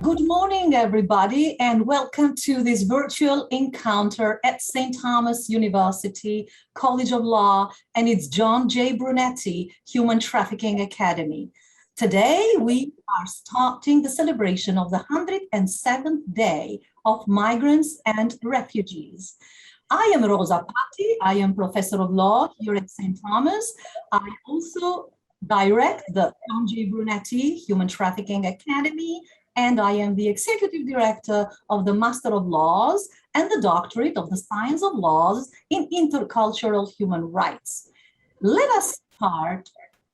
Good morning, everybody, and welcome to this virtual encounter at St. Thomas University College of Law and its John J. Brunetti Human Trafficking Academy. Today, we are starting the celebration of the 107th Day of Migrants and Refugees. I am Roza Pati. I am Professor of Law here at St. Thomas. I also direct the John J. Brunetti Human Trafficking Academy, and I am the Executive Director of the Master of Laws and the Doctorate of the Science of Laws in Intercultural Human Rights. Let us start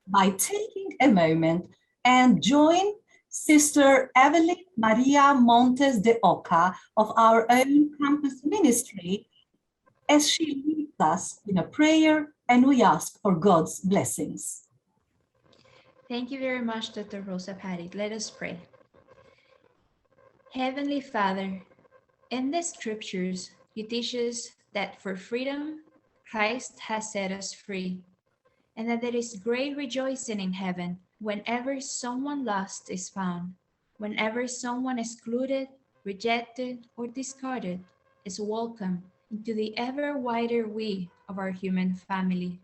by taking a moment and join Sister Evelyn Maria Montes de Oca of our own campus ministry as she leads us in a prayer, and we ask for God's blessings. Thank you very much, Dr. Roza Pati. Let us pray. Heavenly Father, in the scriptures, you teach us that for freedom, Christ has set us free, and that there is great rejoicing in heaven whenever someone lost is found, whenever someone excluded, rejected, or discarded is welcomed into the ever wider we of our human family.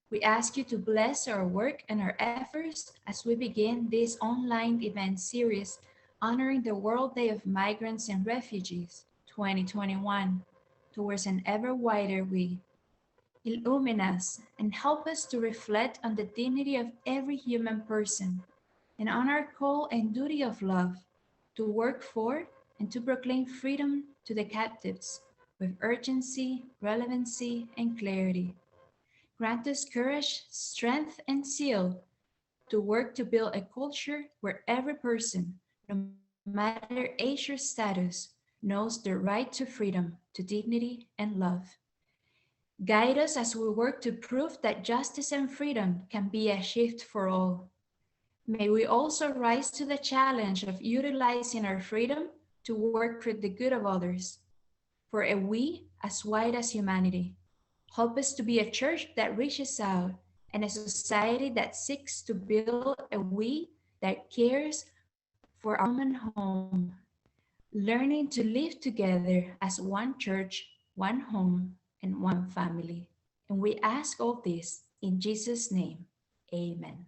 We ask you to bless our work and our efforts as we begin this online event series honoring the World Day of Migrants and Refugees 2021 towards an ever wider we. Illumine us and help us to reflect on the dignity of every human person and on our call and duty of love to work for and to proclaim freedom to the captives with urgency, relevancy, and clarity. Grant us courage, strength, and zeal to work to build a culture where every person, no matter age or status, knows the right to freedom, to dignity, and love. Guide us as we work to prove that justice and freedom can be achieved for all. May we also rise to the challenge of utilizing our freedom to work for the good of others, for a we as wide as humanity. Help us to be a church that reaches out and a society that seeks to build a we that cares for our common home, learning to live together as one church, one home, and one family. And we ask all this in Jesus' name. Amen.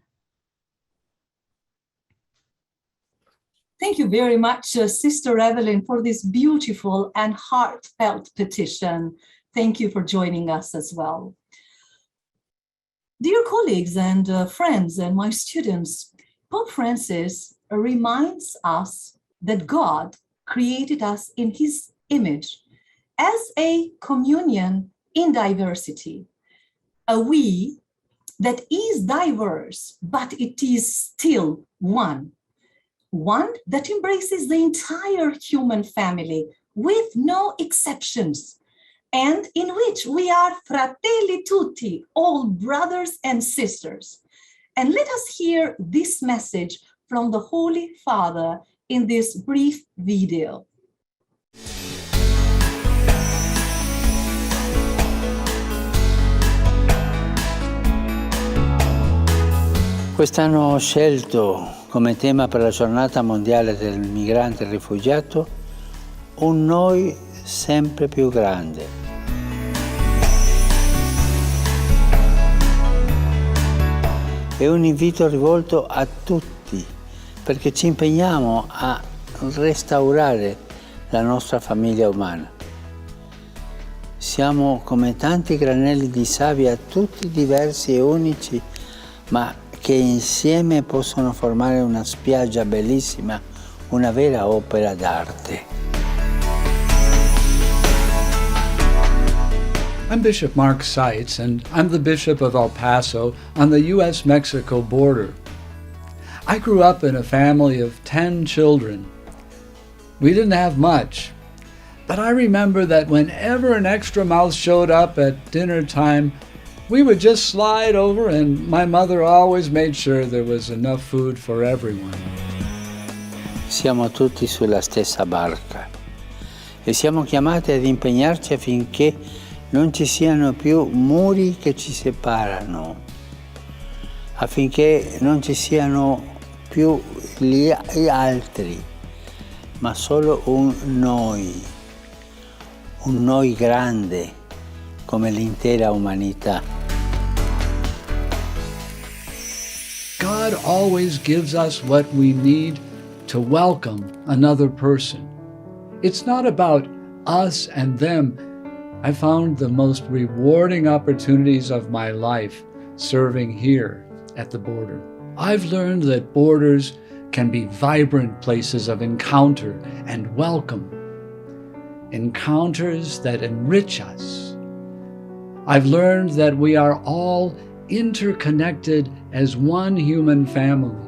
Thank you very much, Sister Evelyn, for this beautiful and heartfelt petition. Thank you for joining us as well. Dear colleagues and friends and my students, Pope Francis reminds us that God created us in his image as a communion in diversity, a we that is diverse, but it is still one that embraces the entire human family with no exceptions, and in which we are fratelli tutti, all brothers and sisters. And let us hear this message from the Holy Father in this brief video. Quest'anno ho scelto come tema per la giornata mondiale del migrante e rifugiato un noi sempre più grande. È un invito rivolto a tutti perché ci impegniamo a restaurare la nostra famiglia umana. Siamo come tanti granelli di sabbia, tutti diversi e unici, ma che insieme possono formare una spiaggia bellissima, una vera opera d'arte. I'm Bishop Mark Seitz, and I'm the Bishop of El Paso on the U.S.-Mexico border. I grew up in a family of 10 children. We didn't have much, but I remember that whenever an extra mouth showed up at dinner time, we would just slide over, and my mother always made sure there was enough food for everyone. Siamo tutti sulla stessa barca e siamo chiamati ad impegnarci affinché non ci siano più muri che ci separano, affinché non ci siano più gli altri, ma solo un noi grande come l'intera umanità. God always gives us what we need to welcome another person. It's not about us and them. I found the most rewarding opportunities of my life serving here at the border. I've learned that borders can be vibrant places of encounter and welcome, encounters that enrich us. I've learned that we are all interconnected as one human family.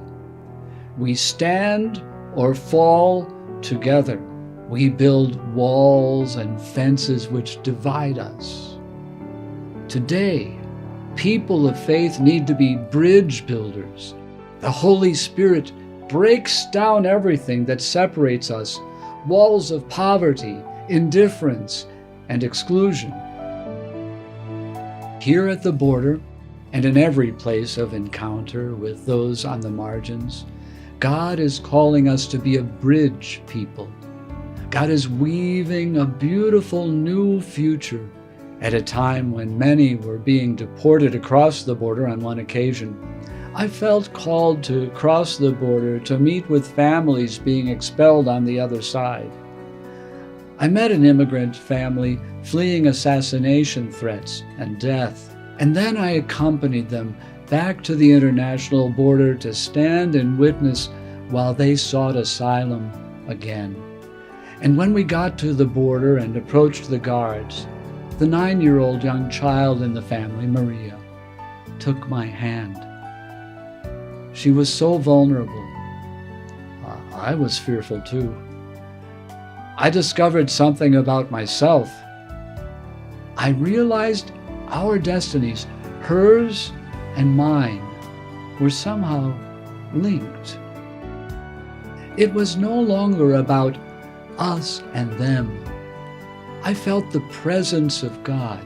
We stand or fall together. We build walls and fences which divide us. Today, people of faith need to be bridge builders. The Holy Spirit breaks down everything that separates us, walls of poverty, indifference, and exclusion. Here at the border, and in every place of encounter with those on the margins, God is calling us to be a bridge people. God is weaving a beautiful new future at a time when many were being deported across the border. On one occasion, I felt called to cross the border to meet with families being expelled on the other side. I met an immigrant family fleeing assassination threats and death, and then I accompanied them back to the international border to stand and witness while they sought asylum again. And when we got to the border and approached the guards, the 9-year-old young child in the family, Maryem, took my hand. She was so vulnerable. I was fearful too. I discovered something about myself. I realized our destinies, hers and mine, were somehow linked. It was no longer about us and them. I felt the presence of God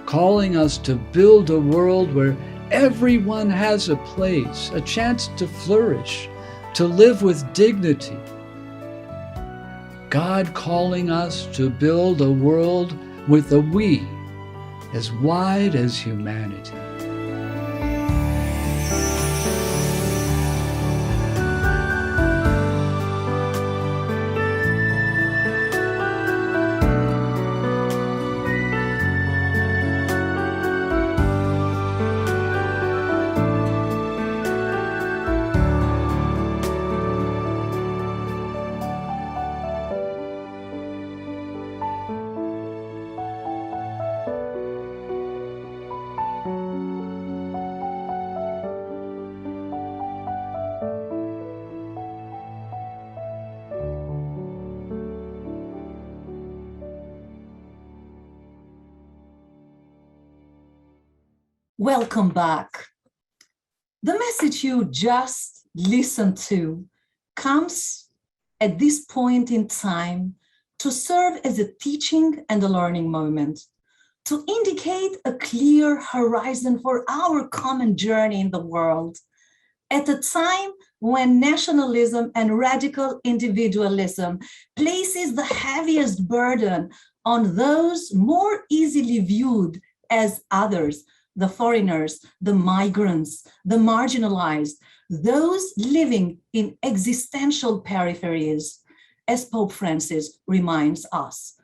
calling us to build a world where everyone has a place, a chance to flourish, to live with dignity. God calling us to build a world with a we as wide as humanity. Welcome back. The message you just listened to comes at this point in time to serve as a teaching and a learning moment, to indicate a clear horizon for our common journey in the world, at a time when nationalism and radical individualism places the heaviest burden on those more easily viewed as others, the foreigners, the migrants, the marginalized, those living in existential peripheries, as Pope Francis reminds us.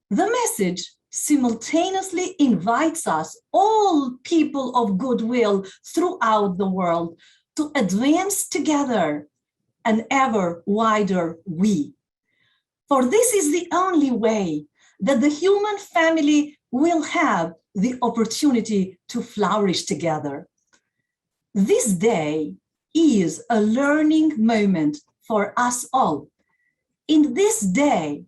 The message simultaneously invites us, all people of goodwill throughout the world, to advance together an ever wider we. For this is the only way that the human family will have the opportunity to flourish together. This day is a learning moment for us all. In this day,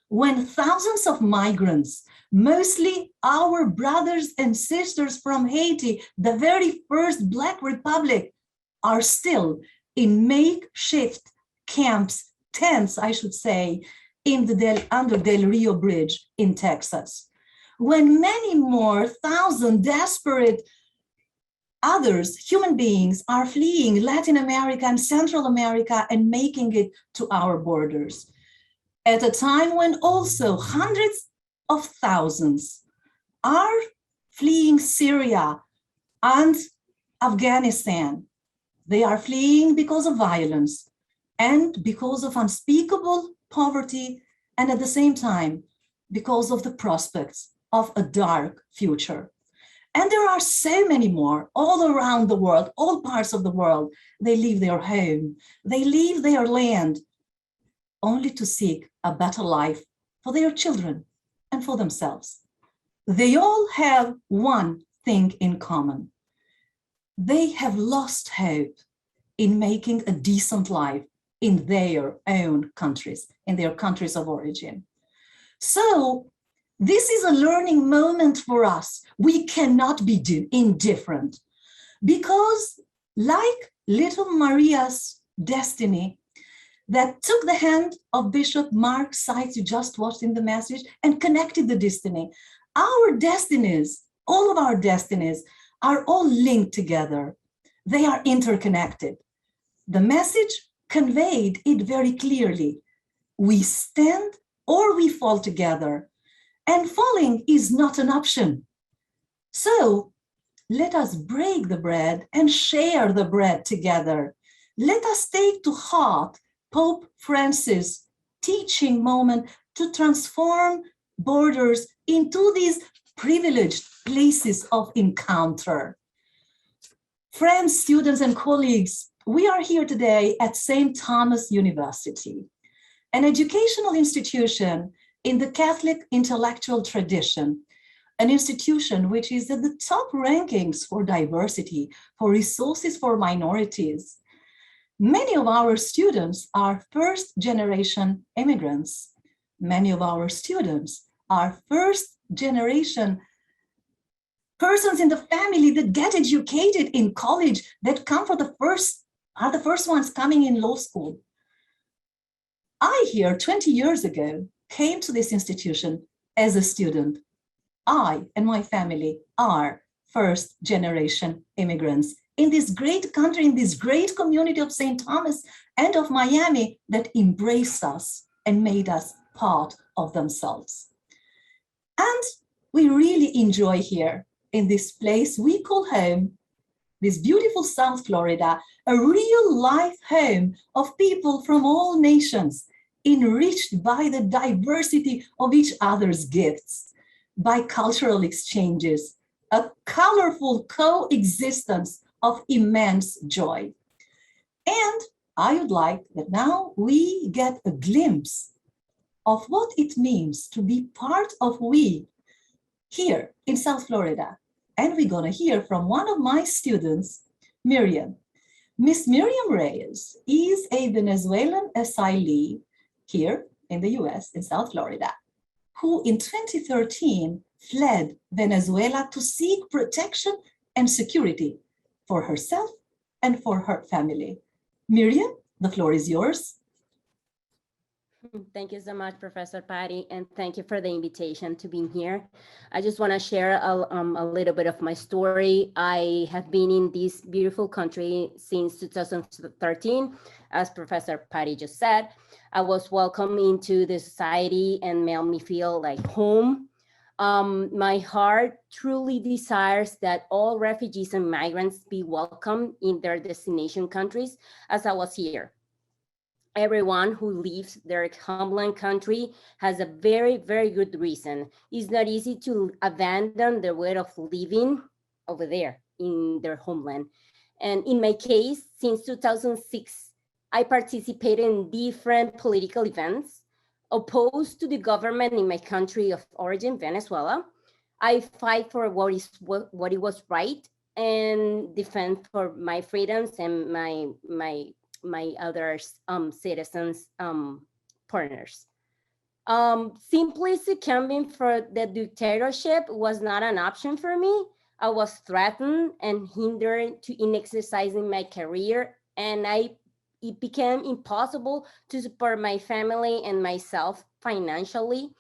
when thousands of migrants, mostly our brothers and sisters from Haiti, the very first Black Republic, are still in makeshift camps, tents, I should say, under Del Rio Bridge in Texas. When many more thousand desperate others, human beings, are fleeing Latin America and Central America and making it to our borders. at a time when also hundreds of thousands are fleeing Syria and Afghanistan. They are fleeing because of violence and because of unspeakable poverty, and at the same time, because of the prospects of a dark future. And there are so many more all around the world, all parts of the world. They leave their home, they leave their land, only to seek a better life for their children and for themselves. They all have one thing in common. They have lost hope in making a decent life in their own countries, in their countries of origin. So this is a learning moment for us. We cannot be indifferent, because like little Maria's destiny that took the hand of Bishop Mark Seitz, you just watched in the message, and connected the destiny. Our destinies, all of our destinies, are all linked together. They are interconnected. The message conveyed it very clearly. We stand or we fall together, and falling is not an option. So let us break the bread and share the bread together. Let us take to heart Pope Francis' teaching moment to transform borders into these privileged places of encounter. Friends, students, and colleagues, we are here today at St. Thomas University, an educational institution in the Catholic intellectual tradition, an institution which is at the top rankings for diversity, for resources for minorities. Many of our students are first-generation immigrants. Many of our students are first-generation persons in the family that get educated in college, that come for are the first ones coming in law school. I here 20 years ago came to this institution as a student. I and my family are first-generation immigrants in this great country, in this great community of St. Thomas and of Miami that embraced us and made us part of themselves. And we really enjoy here in this place we call home, this beautiful South Florida, a real life home of people from all nations, enriched by the diversity of each other's gifts, by cultural exchanges, a colorful coexistence of immense joy. And I would like that now we get a glimpse of what it means to be part of we here in South Florida. And we're gonna hear from one of my students, Maryem. Miss Maryem Reyes is a Venezuelan asylee here in the US, in South Florida, who in 2013 fled Venezuela to seek protection and security for herself and for her family. Maryem, the floor is yours. Thank you so much, Professor Patti, and thank you for the invitation to be here. I just want to share a little bit of my story. I have been in this beautiful country since 2013, as Professor Patti just said. I was welcomed into the society and made me feel like home. My heart truly desires that all refugees and migrants be welcome in their destination countries, as I was here. Everyone who leaves their homeland country has a very, very good reason. It's not easy to abandon their way of living over there in their homeland. And in my case, since 2006, I participated in different political events opposed to the government in my country of origin, Venezuela. I fight for what it was right and defend for my freedoms and my other citizens partners. Simply succumbing for the dictatorship was not an option for me. I was threatened and hindered in exercising my career, and it became impossible to support my family and myself financially.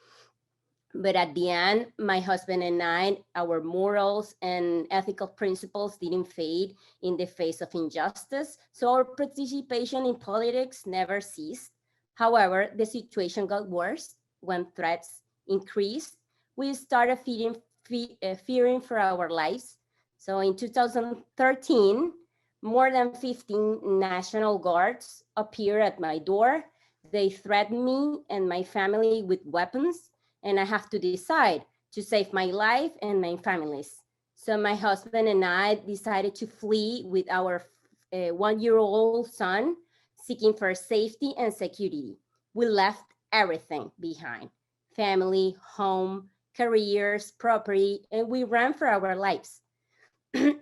But at the end, my husband and I, our morals and ethical principles didn't fade in the face of injustice. So our participation in politics never ceased. However, the situation got worse when threats increased. We started fearing for our lives. So in 2013, more than 15 National Guards appeared at my door. They threatened me and my family with weapons, and I have to decide to save my life and my family's. So my husband and I decided to flee with our 1-year-old son, seeking for safety and security. We left everything behind: family, home, careers, property, and we ran for our lives.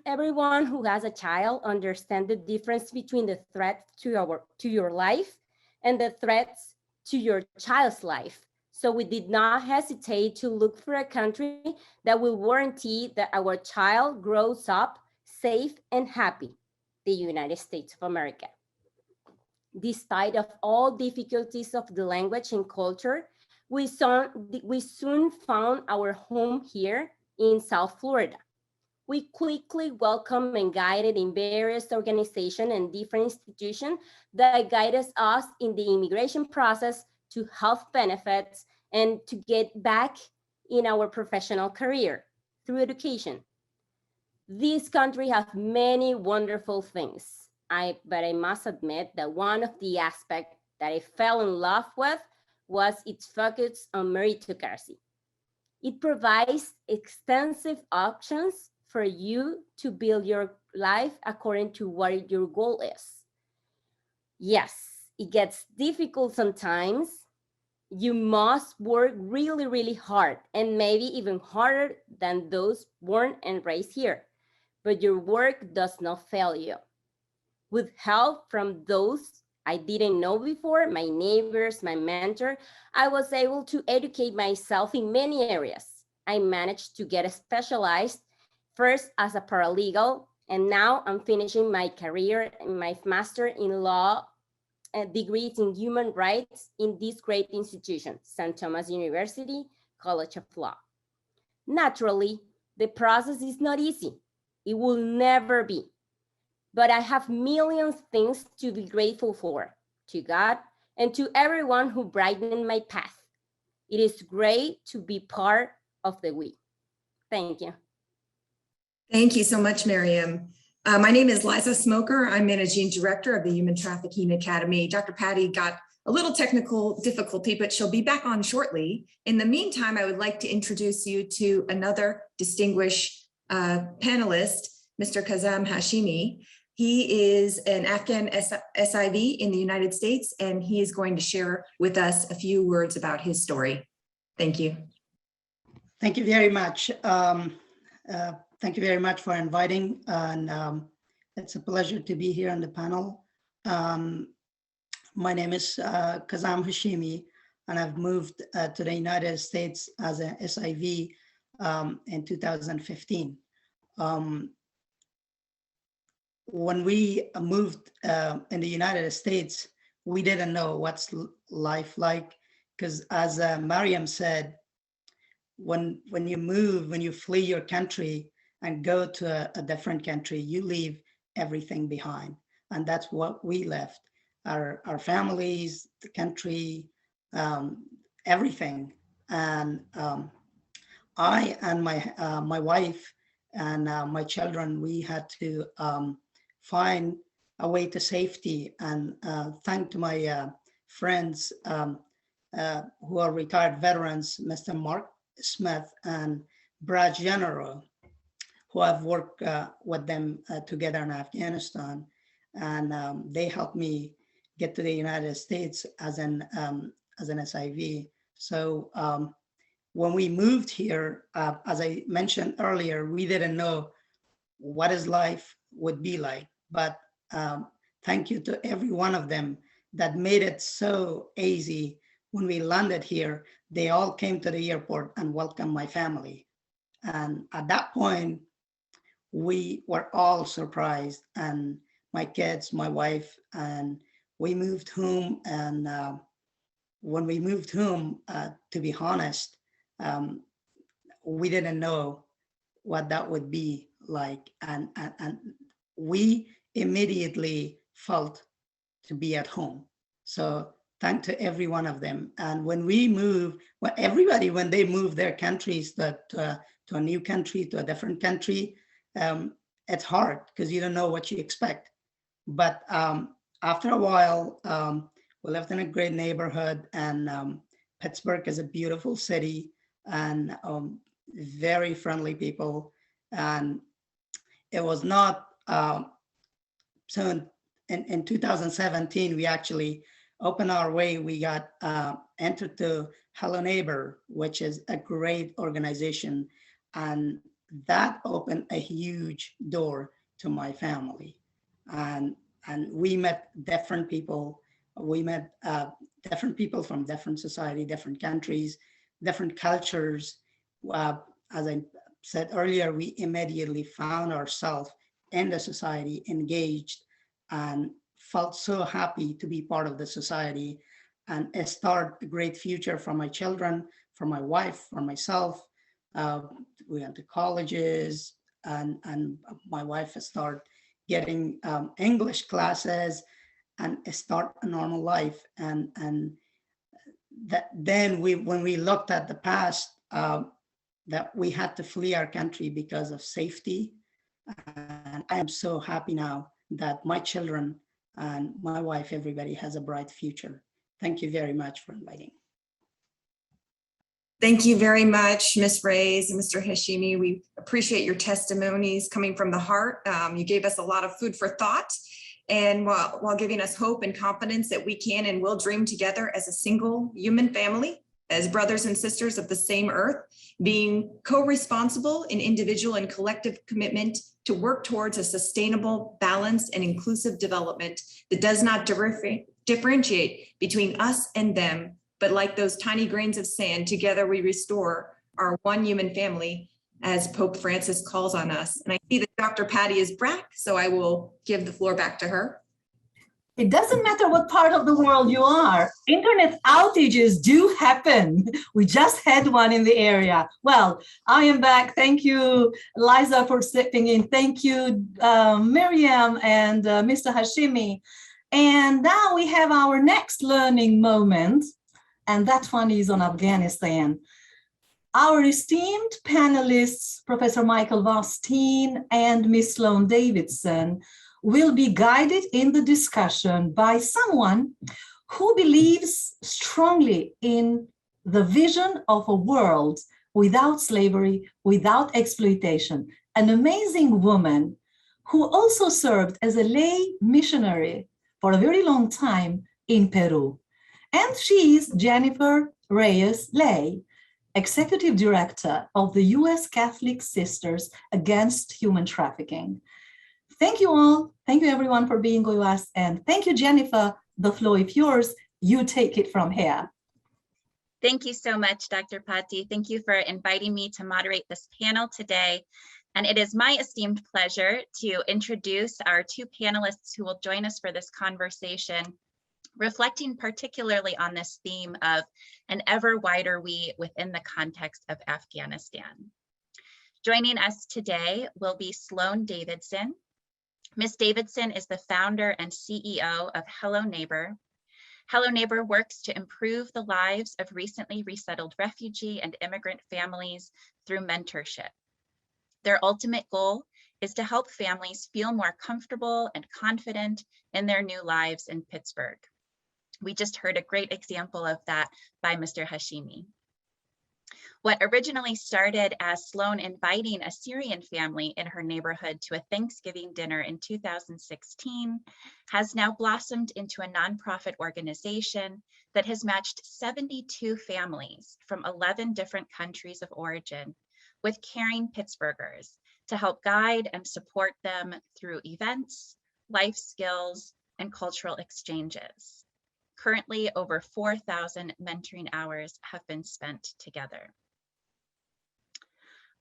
Everyone who has a child understands the difference between the threat to your life and the threats to your child's life. So we did not hesitate to look for a country that will guarantee that our child grows up safe and happy: the United States of America. Despite of all difficulties of the language and culture, we soon found our home here in South Florida. We quickly welcomed and guided in various organizations and different institutions that guided us in the immigration process to health benefits and to get back in our professional career through education. This country has many wonderful things, but I must admit that one of the aspects that I fell in love with was its focus on meritocracy. It provides extensive options for you to build your life according to what your goal is. Yes, it gets difficult sometimes. You must work really, really hard, and maybe even harder than those born and raised here. But your work does not fail you. With help from those I didn't know before, my neighbors, my mentor, I was able to educate myself in many areas. I managed to get specialized first as a paralegal, and now I'm finishing my career in my master in law degrees in human rights in this great institution, St. Thomas University College of Law. Naturally, the process is not easy. It will never be. But I have millions of things to be grateful for, to God and to everyone who brightened my path. It is great to be part of the we. Thank you. Thank you so much, Maryem. My name is Liza Smoker. I'm Managing Director of the Human Trafficking Academy. Dr. Patti got a little technical difficulty, but she'll be back on shortly. In the meantime, I would like to introduce you to another distinguished panelist, Mr. Kazam Hashimi. He is an Afghan SIV in the United States, and he is going to share with us a few words about his story. Thank you. Thank you very much. Thank you very much for inviting, and it's a pleasure to be here on the panel. My name is Kazam Hashimi, and I've moved to the United States as an SIV in 2015. When we moved in the United States, we didn't know what's life like, because as Maryem said, when you move, when you flee your country and go to a different country, you leave everything behind. And that's what we left, our families, the country, everything. And I and my wife and my children, we had to find a way to safety. And thank to my friends who are retired veterans, Mr. Mark Smith and Brad General, who I've worked with them together in Afghanistan. And they helped me get to the United States as an SIV. So when we moved here, as I mentioned earlier, we didn't know what his life would be like. But thank you to every one of them that made it so easy. When we landed here, they all came to the airport and welcomed my family. And at that point, we were all surprised, and my kids, my wife, and we moved home. And when we moved home, to be honest, we didn't know what that would be like. And we immediately felt to be at home. So thank to every one of them. And when we move, well, everybody, when they move their countries to a new country, to a different country, it's hard because you don't know what you expect. But after a while, we lived in a great neighborhood, and Pittsburgh is a beautiful city, and very friendly people. And it was not, so in 2017, we actually opened our way. We got entered to Hello Neighbor, which is a great organization. And that opened a huge door to my family. And we met different people. We met different people from different society, different countries, different cultures. As I said earlier, we immediately found ourselves in the society, engaged, and felt so happy to be part of the society and start a great future for my children, for my wife, for myself. We went to colleges, and my wife started getting English classes and start a normal life. And that then when we looked at the past, that we had to flee our country because of safety. And I am so happy now that my children and my wife, everybody has a bright future. Thank you very much for inviting. Thank you very much, Ms. Reyes and Mr. Hashimi. We appreciate your testimonies coming from the heart. You gave us a lot of food for thought, and while giving us hope and confidence that we can and will dream together as a single human family, as brothers and sisters of the same earth, being co-responsible in individual and collective commitment to work towards a sustainable, balanced, and inclusive development that does not differentiate between us and them, but like those tiny grains of sand, together we restore our one human family, as Pope Francis calls on us. And I see that Dr. Patti is back, so I will give the floor back to her. It doesn't matter what part of the world you are. Internet outages do happen. We just had one in the area. Well, I am back. Thank you, Liza, for stepping in. Thank you, Maryem and Mr. Hashimi. And now we have our next learning moment, and that one is on Afghanistan. Our esteemed panelists, Professor Michael Vastine and Ms. Sloane Davidson, will be guided in the discussion by someone who believes strongly in the vision of a world without slavery, without exploitation, an amazing woman who also served as a lay missionary for a very long time in Peru. And she is Jennifer Reyes Lay, Executive Director of the U.S. Catholic Sisters Against Human Trafficking. Thank you all. Thank you everyone for being with us. And thank you, Jennifer. The floor is yours. You take it from here. Thank you so much, Dr. Pati. Thank you for inviting me to moderate this panel today. And it is my esteemed pleasure to introduce our two panelists who will join us for this conversation, reflecting particularly on this theme of an ever wider we within the context of Afghanistan. Joining us today will be Sloane Davidson. Ms. Davidson is the founder and CEO of Hello Neighbor. Hello Neighbor works to improve the lives of recently resettled refugee and immigrant families through mentorship. Their ultimate goal is to help families feel more comfortable and confident in their new lives in Pittsburgh. We just heard a great example of that by Mr. Hashimi. What originally started as Sloane inviting a Syrian family in her neighborhood to a Thanksgiving dinner in 2016 has now blossomed into a nonprofit organization that has matched 72 families from 11 different countries of origin with caring Pittsburghers to help guide and support them through events, life skills, and cultural exchanges. Currently, over 4,000 mentoring hours have been spent together.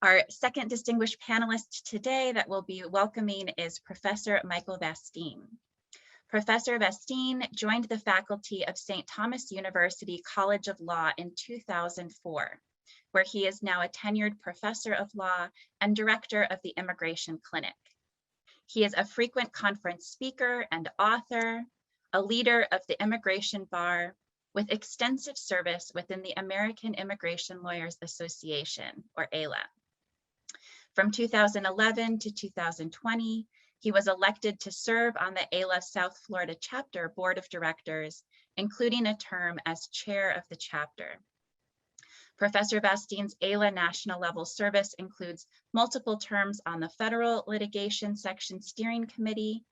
Our second distinguished panelist today that we'll be welcoming is Professor Michael Vastine. Professor Vastine joined the faculty of St. Thomas University College of Law in 2004, where he is now a tenured professor of law and director of the Immigration Clinic. He is a frequent conference speaker and author, a leader of the Immigration Bar, with extensive service within the American Immigration Lawyers Association, or AILA. From 2011 to 2020, he was elected to serve on the AILA South Florida Chapter Board of Directors, including a term as chair of the chapter. Professor Vastine's AILA national level service includes multiple terms on the Federal Litigation Section Steering Committee,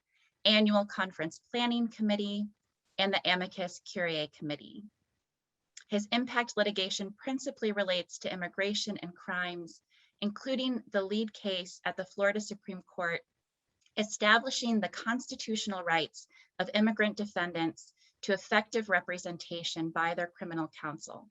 Annual Conference Planning Committee, and the Amicus Curiae Committee. His impact litigation principally relates to immigration and crimes, including the lead case at the Florida Supreme Court, establishing the constitutional rights of immigrant defendants to effective representation by their criminal counsel,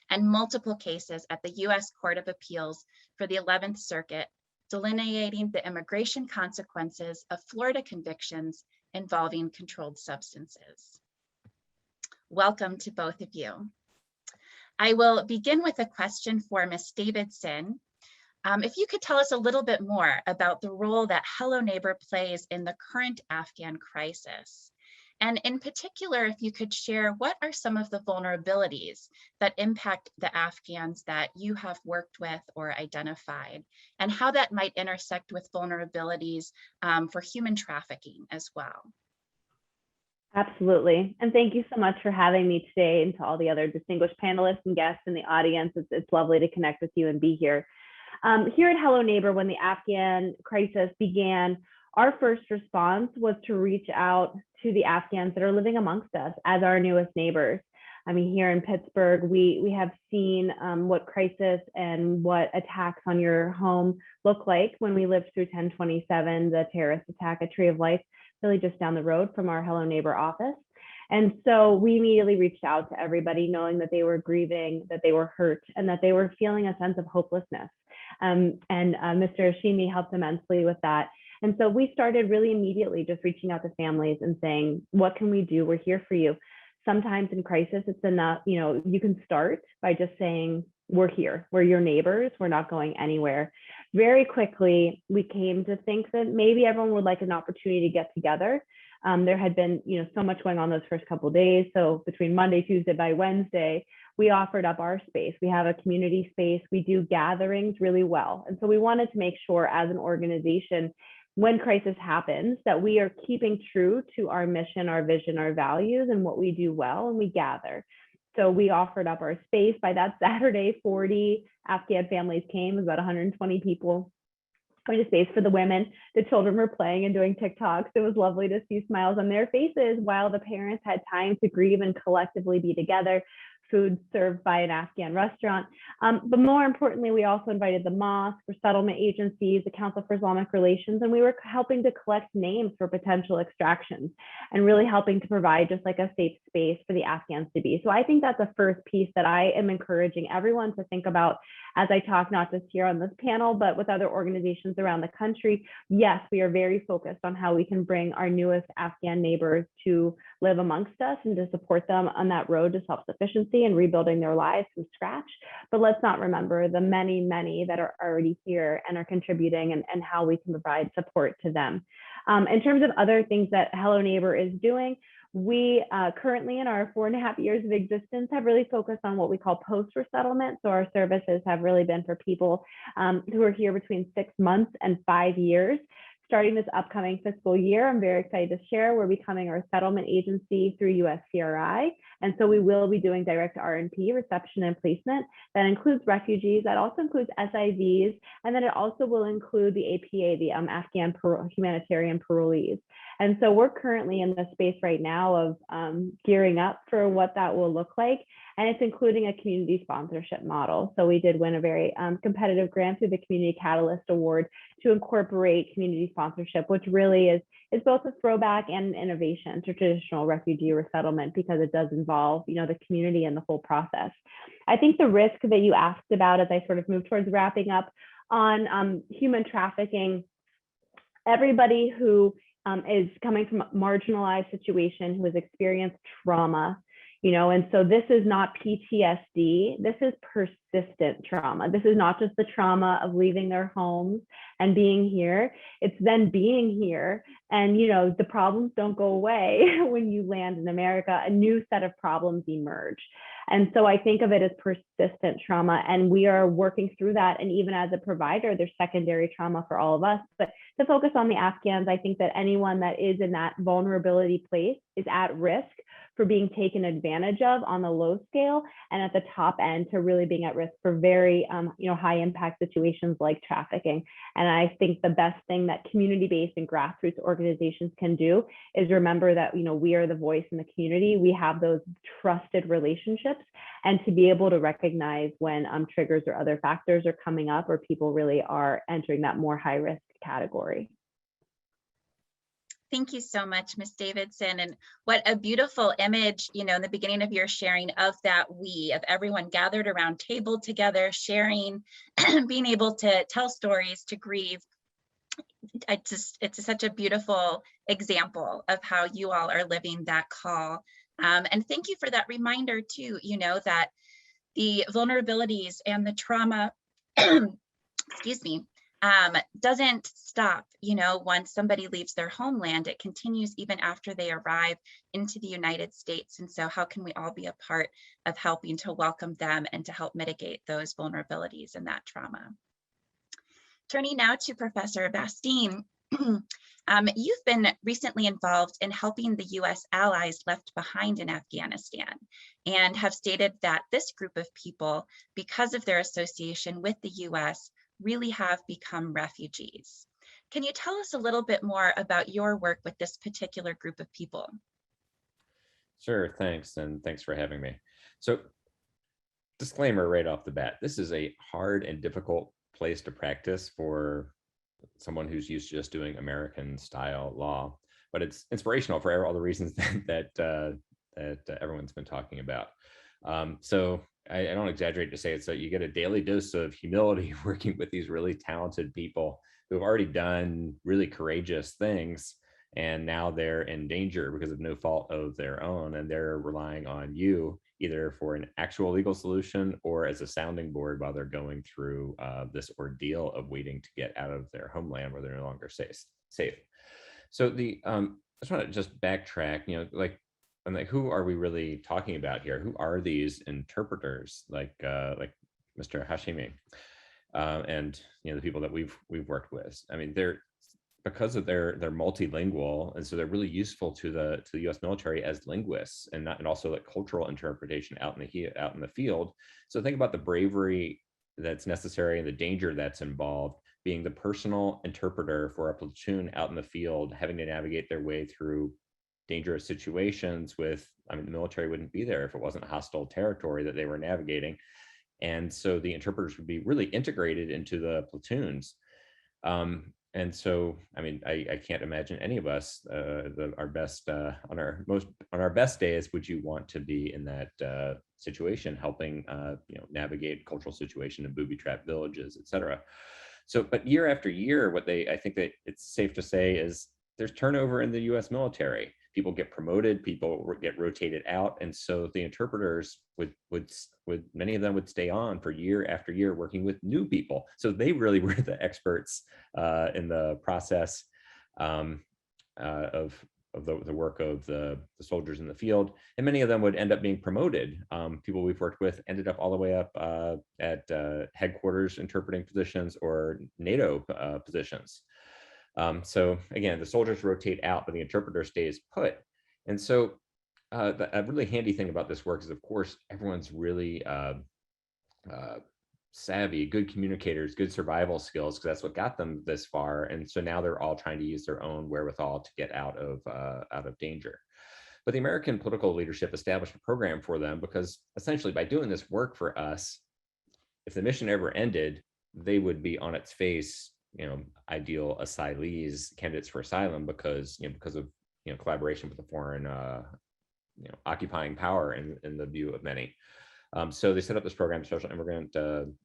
and multiple cases at the U.S. Court of Appeals for the 11th Circuit, delineating the immigration consequences of Florida convictions involving controlled substances. Welcome to both of you. I will begin with a question for Ms. Davidson. If you could tell us a little bit more about the role that Hello Neighbor plays in the current Afghan crisis. And in particular, if you could share what are some of the vulnerabilities that impact the Afghans that you have worked with or identified, and how that might intersect with vulnerabilities for human trafficking as well. Absolutely. And thank you so much for having me today, and to all the other distinguished panelists and guests in the audience. It's lovely to connect with you and be here. Here at Hello Neighbor, when the Afghan crisis began, our first response was to reach out to the Afghans that are living amongst us as our newest neighbors. I mean, here in Pittsburgh, we have seen what crisis and what attacks on your home look like when we lived through 1027, the terrorist attack at Tree of Life, really just down the road from our Hello Neighbor office. And so we immediately reached out to everybody, knowing that they were grieving, that they were hurt, and that they were feeling a sense of hopelessness. And Mr. Hashimi helped immensely with that. And so we started really immediately just reaching out to families and saying, what can we do? We're here for you. Sometimes in crisis, it's enough, you can start by just saying, we're here, we're your neighbors, we're not going anywhere. Very quickly, we came to think that maybe everyone would like an opportunity to get together. There had been, so much going on those first couple of days. So between Monday, Tuesday, by Wednesday, we offered up our space. We have a community space. We do gatherings really well. And so we wanted to make sure as an organization, when crisis happens, that we are keeping true to our mission, our vision, our values, and what we do well, and we gather. So we offered up our space. By that Saturday, 40 Afghan families came, it was about 120 people. Going to space for the women. The children were playing and doing TikToks. It was lovely to see smiles on their faces while the parents had time to grieve and collectively be together. Food served by an Afghan restaurant. But more importantly, we also invited the mosque, resettlement agencies, the Council for Islamic Relations, and we were helping to collect names for potential extractions and really helping to provide just like a safe space for the Afghans to be. So I think that's the first piece that I am encouraging everyone to think about as I talk, not just here on this panel, but with other organizations around the country. Yes, we are very focused on how we can bring our newest Afghan neighbors to live amongst us and to support them on that road to self-sufficiency and rebuilding their lives from scratch. But let's not remember the many, many that are already here and are contributing, and how we can provide support to them. In terms of other things that Hello Neighbor is doing, we currently in our 4.5 years of existence have really focused on what we call post-resettlement. So our services have really been for people who are here between 6 months and 5 years. Starting this upcoming fiscal year, I'm very excited to share we're becoming a resettlement agency through USCRI. And so we will be doing direct R&P, reception and placement. That includes refugees, that also includes SIVs, and then it also will include the APA, the Afghan humanitarian parolees. And so we're currently in the space right now of gearing up for what that will look like. And it's including a community sponsorship model. So we did win a very competitive grant through the Community Catalyst Award to incorporate community sponsorship, which really is both a throwback and an innovation to traditional refugee resettlement, because it does involve, the community and the whole process. I think the risk that you asked about as I sort of move towards wrapping up on human trafficking, everybody who is coming from a marginalized situation, who has experienced trauma, And so this is not PTSD, this is persistent trauma. This is not just the trauma of leaving their homes and being here, it's then being here. And, the problems don't go away when you land in America, a new set of problems emerge. And so I think of it as persistent trauma, and we are working through that. And even as a provider, there's secondary trauma for all of us. But to focus on the Afghans, I think that anyone that is in that vulnerability place is at risk for being taken advantage of on the low scale, and at the top end to really being at risk for very high impact situations like trafficking. And I think the best thing that community-based and grassroots organizations can do is remember that we are the voice in the community. We have those trusted relationships, and to be able to recognize when triggers or other factors are coming up, or people really are entering that more high risk category. Thank you so much, Ms. Davidson. And what a beautiful image, in the beginning of your sharing of that of everyone gathered around table together, sharing, being able to tell stories, to grieve. It's such a beautiful example of how you all are living that call. And thank you for that reminder too, that the vulnerabilities and the trauma, excuse me, doesn't stop, once somebody leaves their homeland. It continues even after they arrive into the United States. And so how can we all be a part of helping to welcome them and to help mitigate those vulnerabilities and that trauma? Turning now to Professor Vastine. You've been recently involved in helping the US allies left behind in Afghanistan, and have stated that this group of people, because of their association with the US, really have become refugees. Can you tell us a little bit more about your work with this particular group of people? Sure, thanks, and thanks for having me. So, disclaimer right off the bat, this is a hard and difficult place to practice for someone who's used to just doing American style law, but it's inspirational for all the reasons that everyone's been talking about. So I don't exaggerate to say it's that you get a daily dose of humility working with these really talented people who have already done really courageous things, and now they're in danger because of no fault of their own, and they're relying on you either for an actual legal solution or as a sounding board while they're going through this ordeal of waiting to get out of their homeland where they're no longer safe. So I just want to just backtrack, who are we really talking about here? Who are these interpreters like Mr. Hashimi and the people that we've worked with? I mean, they're because of they're multilingual, and so they're really useful to the U.S. military as linguists, and also like cultural interpretation out in the field. So think about the bravery that's necessary and the danger that's involved, being the personal interpreter for a platoon out in the field, having to navigate their way through dangerous situations the military wouldn't be there if it wasn't hostile territory that they were navigating. And so the interpreters would be really integrated into the platoons. And so, I can't imagine any of us, on our best days, would you want to be in that situation, helping navigate cultural situation in booby-trapped villages, et cetera. So, but year after year, I think that it's safe to say is there's turnover in the U.S. military. People get promoted, people get rotated out, and so the interpreters would many of them would stay on for year after year working with new people. So they really were the experts in the process of the work of the soldiers in the field, and many of them would end up being promoted. People we've worked with ended up all the way up at headquarters interpreting positions or NATO positions. So again, the soldiers rotate out, but the interpreter stays put. And so a really handy thing about this work is, of course, everyone's really savvy, good communicators, good survival skills, because that's what got them this far. And so now they're all trying to use their own wherewithal to get out of danger. But the American political leadership established a program for them because essentially by doing this work for us, if the mission ever ended, they would be on its face, ideal asylees, candidates for asylum, because of collaboration with the foreign occupying power in the view of many. So they set up this program, Special Immigrant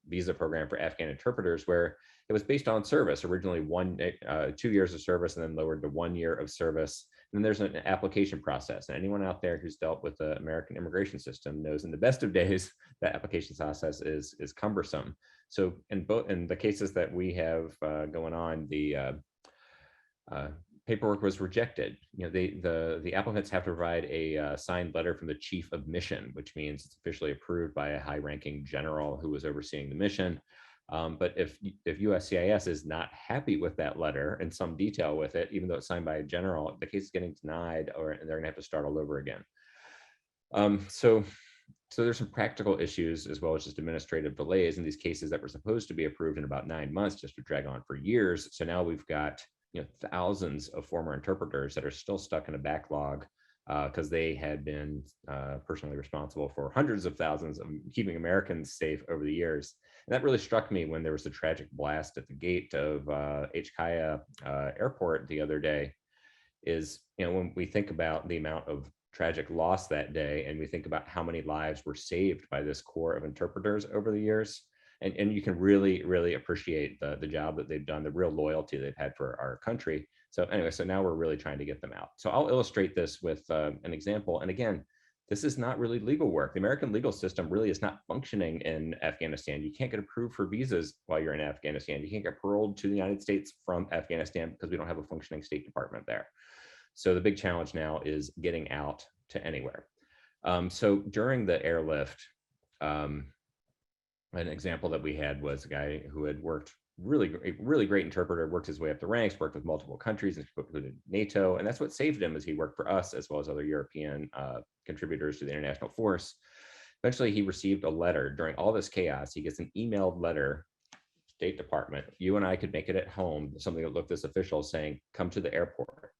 Visa Program for Afghan interpreters, where it was based on service. Originally 2 years of service, and then lowered to 1 year of service. then there's an application process. And anyone out there who's dealt with the American immigration system knows in the best of days, that application process is cumbersome. So in the cases that we have going on, the paperwork was rejected. The applicants have to provide a signed letter from the chief of mission, which means it's officially approved by a high-ranking general who was overseeing the mission. But if USCIS is not happy with that letter in some detail with it, even though it's signed by a general, the case is getting denied, or they're going to have to start all over again. So there's some practical issues as well as just administrative delays in these cases that were supposed to be approved in about 9 months, just to drag on for years. So now we've got thousands of former interpreters that are still stuck in a backlog because they had been personally responsible for hundreds of thousands of keeping Americans safe over the years. And that really struck me when there was a tragic blast at the gate of HKIA airport the other day. Is, when we think about the amount of tragic loss that day, and we think about how many lives were saved by this corps of interpreters over the years, and you can really, really appreciate the job that they've done, the real loyalty they've had for our country. So anyway, so now we're really trying to get them out. So I'll illustrate this with an example. And again, this is not really legal work. The American legal system really is not functioning in Afghanistan. You can't get approved for visas while you're in Afghanistan. You can't get paroled to the United States from Afghanistan because we don't have a functioning State Department there. So the big challenge now is getting out to anywhere. So during the airlift, an example that we had was a guy who had worked really great interpreter, worked his way up the ranks, worked with multiple countries, including NATO, and that's what saved him, as he worked for us as well as other European contributors to the international force. Eventually, he received a letter during all this chaos. He gets an emailed letter, State Department, you and I could make it at home, something that looked this official, saying, come to the airport.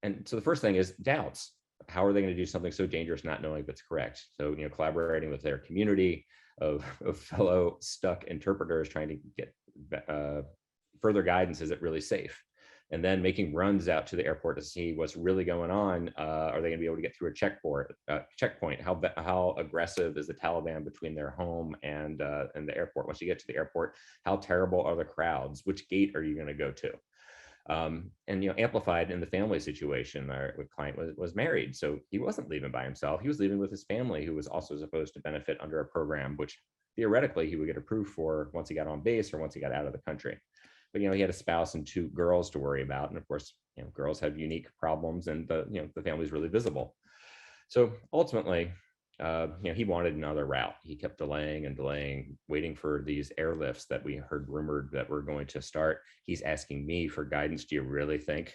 And so the first thing is doubts. How are they going to do something so dangerous not knowing if it's correct? So, collaborating with their community of fellow stuck interpreters, trying to get further guidance, is it really safe? And then making runs out to the airport to see what's really going on. Are they going to be able to get through a checkpoint? How aggressive is the Taliban between their home and the airport? Once you get to the airport, how terrible are the crowds? Which gate are you going to go to? And amplified in the family situation, our client was married, so he wasn't leaving by himself. He was leaving with his family, who was also supposed to benefit under a program which theoretically he would get approved for once he got on base or once he got out of the country. But he had a spouse and 2 girls to worry about, and of course, girls have unique problems, and the family is really visible. So ultimately, he wanted another route. He kept delaying and delaying, waiting for these airlifts that we heard rumored that were going to start. He's asking me for guidance. Do you really think